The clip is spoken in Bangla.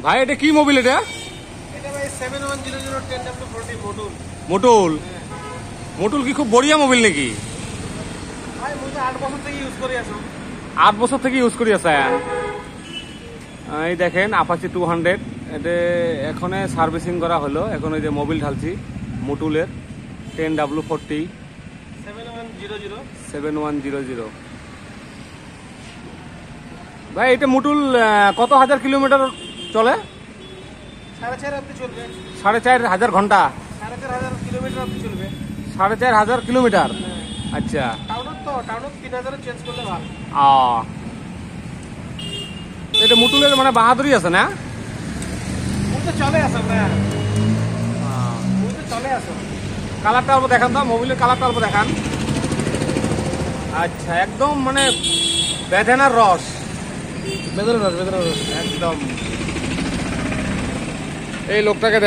ভাই এটা কি মোবিল? এটা এটা ভাই 7100 10W40 মডুল। মোটুল। মোটুল কি খুব বড়িয়া মোবিল নাকি? ভাই মুই তো 8 বছর থেকে ইউজ করি আছো। 8 বছর থেকে ইউজ করি আছে। এই দেখেন আপাচি 200, এটা এখন সার্ভিসিং করা হলো। এখন ওই যে মোবিল ঢালছি মোটুলের 10W40 7100। ভাই এটা মোটুল কত হাজার কিলোমিটার চলে? 4.5 অবধি চলবে। 4,500 ঘন্টা? 4,500 কিলোমিটার অবধি চলবে। 4,500 কিলোমিটার। আচ্ছা, টাউনত 3000 চেঞ্জ করলে ভালো। এটা মোটুলের মানে বাহাদুরি আছে না? মুই তো চলে আসো না। মুই তো চলে আসো। কালারটা অল্প দেখান তো, মোবিলের কালারটা অল্প দেখান। আচ্ছা, একদম মানে বেদানার রস, বেদনার রস একদম। এই লোকটাকে